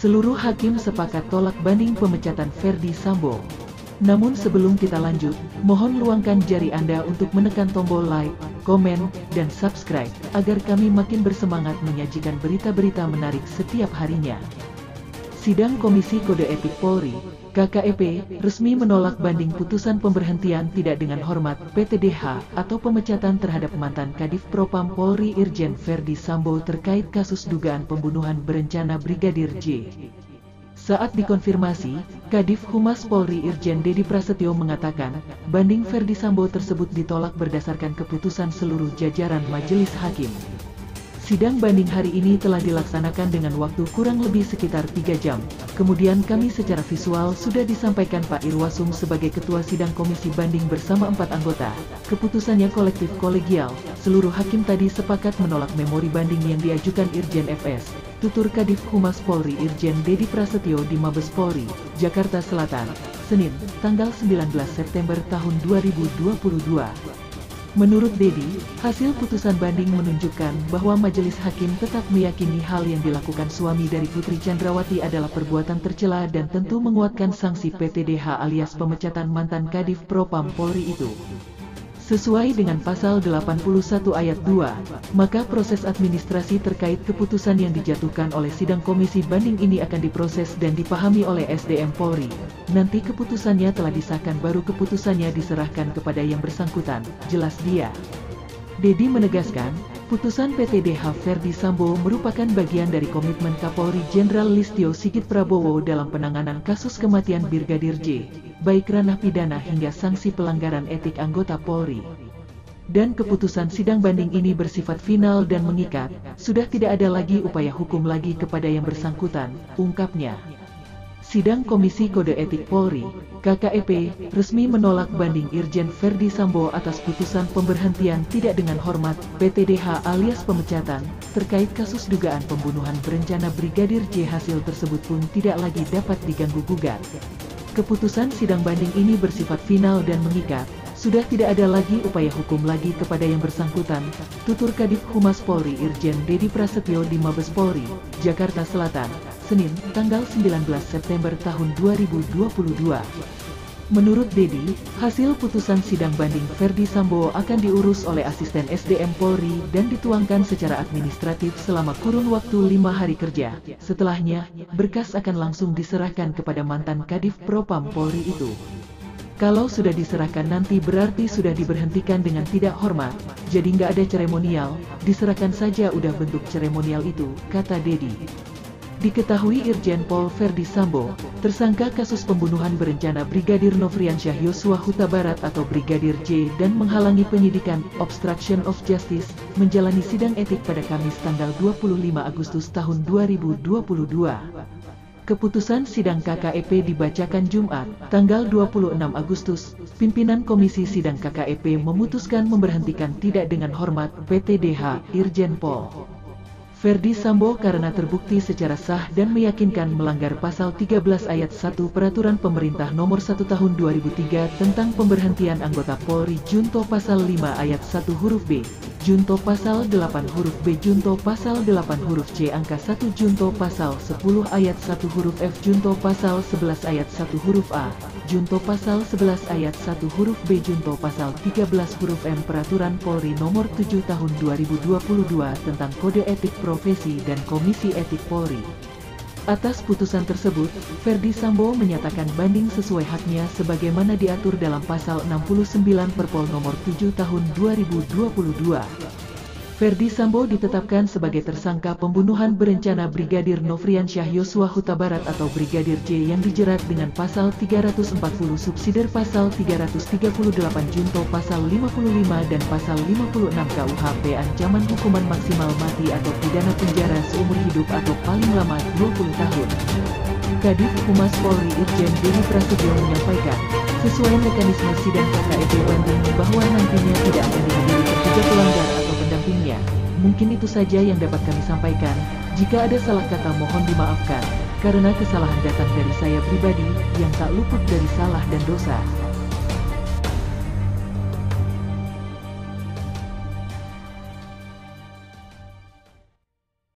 Seluruh hakim sepakat tolak banding pemecatan Ferdy Sambo. Namun sebelum kita lanjut, mohon luangkan jari Anda untuk menekan tombol like, komen, dan subscribe, agar kami makin bersemangat menyajikan berita-berita menarik setiap harinya. Sidang Komisi Kode Etik Polri, KKEP, resmi menolak banding putusan pemberhentian tidak dengan hormat (PTDH) atau pemecatan terhadap mantan Kadif Propam Polri Irjen Ferdy Sambo terkait kasus dugaan pembunuhan berencana Brigadir J. Saat dikonfirmasi, Kadif Humas Polri Irjen Dedi Prasetyo mengatakan, banding Ferdy Sambo tersebut ditolak berdasarkan keputusan seluruh jajaran Majelis Hakim. Sidang banding hari ini telah dilaksanakan dengan waktu kurang lebih sekitar 3 jam. Kemudian kami secara visual sudah disampaikan Pak Irwasum sebagai Ketua Sidang Komisi Banding bersama 4 anggota. Keputusannya kolektif kolegial, seluruh hakim tadi sepakat menolak memori banding yang diajukan Irjen FS. Tutur Kadif Humas Polri Irjen Dedi Prasetyo di Mabes Polri, Jakarta Selatan, Senin, tanggal 19 September tahun 2022. Menurut Dedi, hasil putusan banding menunjukkan bahwa Majelis Hakim tetap meyakini hal yang dilakukan suami dari Putri Chandrawati adalah perbuatan tercela dan tentu menguatkan sanksi PTDH alias pemecatan mantan Kadif Propam Polri itu. Sesuai dengan pasal 81 ayat 2, maka proses administrasi terkait keputusan yang dijatuhkan oleh sidang komisi banding ini akan diproses dan dipahami oleh SDM Polri. Nanti keputusannya telah disahkan baru keputusannya diserahkan kepada yang bersangkutan, jelas dia. Dedi menegaskan, putusan PTDH Ferdy Sambo merupakan bagian dari komitmen Kapolri Jenderal Listio Sigit Prabowo dalam penanganan kasus kematian Brigadir J, baik ranah pidana hingga sanksi pelanggaran etik anggota Polri. Dan keputusan sidang banding ini bersifat final dan mengikat, sudah tidak ada lagi upaya hukum lagi kepada yang bersangkutan, ungkapnya. Sidang Komisi Kode Etik Polri, KKEP, resmi menolak banding Irjen Ferdy Sambo atas putusan pemberhentian tidak dengan hormat PTDH alias pemecatan terkait kasus dugaan pembunuhan berencana Brigadir J. Hasil tersebut pun tidak lagi dapat diganggu-gugat. Keputusan sidang banding ini bersifat final dan mengikat, sudah tidak ada lagi upaya hukum lagi kepada yang bersangkutan, tutur Kadif Humas Polri Irjen Dedi Prasetyo di Mabes Polri, Jakarta Selatan, Senin, tanggal 19 September tahun 2022. Menurut Dedi, hasil putusan sidang banding Ferdy Sambo akan diurus oleh asisten SDM Polri dan dituangkan secara administratif selama kurun waktu 5 hari kerja. Setelahnya, berkas akan langsung diserahkan kepada mantan Kadif Propam Polri itu. Kalau sudah diserahkan nanti berarti sudah diberhentikan dengan tidak hormat, jadi nggak ada seremonial, diserahkan saja udah bentuk seremonial itu, kata Dedi. Diketahui Irjen Pol Ferdy Sambo, tersangka kasus pembunuhan berencana Brigadir Nofriansyah Yosua Huta Barat atau Brigadir J dan menghalangi penyidikan obstruction of justice, menjalani sidang etik pada Kamis tanggal 25 Agustus tahun 2022. Keputusan sidang KKEP dibacakan Jumat, tanggal 26 Agustus, pimpinan Komisi Sidang KKEP memutuskan memberhentikan tidak dengan hormat PTDH Irjen Pol Ferdy Sambo karena terbukti secara sah dan meyakinkan melanggar pasal 13 ayat 1 Peraturan Pemerintah Nomor 1 Tahun 2003 tentang pemberhentian anggota Polri junto pasal 5 ayat 1 huruf B, junto pasal 8 huruf B, junto pasal 8 huruf C angka 1, junto pasal 10 ayat 1 huruf F, junto pasal 11 ayat 1 huruf A, junto pasal 11 ayat 1 huruf B, junto pasal 13 huruf M Peraturan Polri Nomor 7 Tahun 2022 tentang Kode Etik Profesi dan Komisi Etik Polri. Atas putusan tersebut, Ferdy Sambo menyatakan banding sesuai haknya sebagaimana diatur dalam pasal 69 Perpol Nomor 7 Tahun 2022. Ferdy Sambo ditetapkan sebagai tersangka pembunuhan berencana Brigadir Nofriansyah Yosua Huta Barat atau Brigadir J yang dijerat dengan pasal 340 subsidiar pasal 338 junto pasal 55 dan pasal 56 KUHP ancaman hukuman maksimal mati atau pidana penjara seumur hidup atau paling lama 20 tahun. Kadif Humas Polri Irjen Dedi Prasetyo menyampaikan, sesuai mekanisme sidang KKEP banding bahwa nantinya tidak akan dihadiri terduga pelanggar atau pendampingnya. Mungkin itu saja yang dapat kami sampaikan. Jika ada salah kata mohon dimaafkan, karena kesalahan datang dari saya pribadi yang tak luput dari salah dan dosa.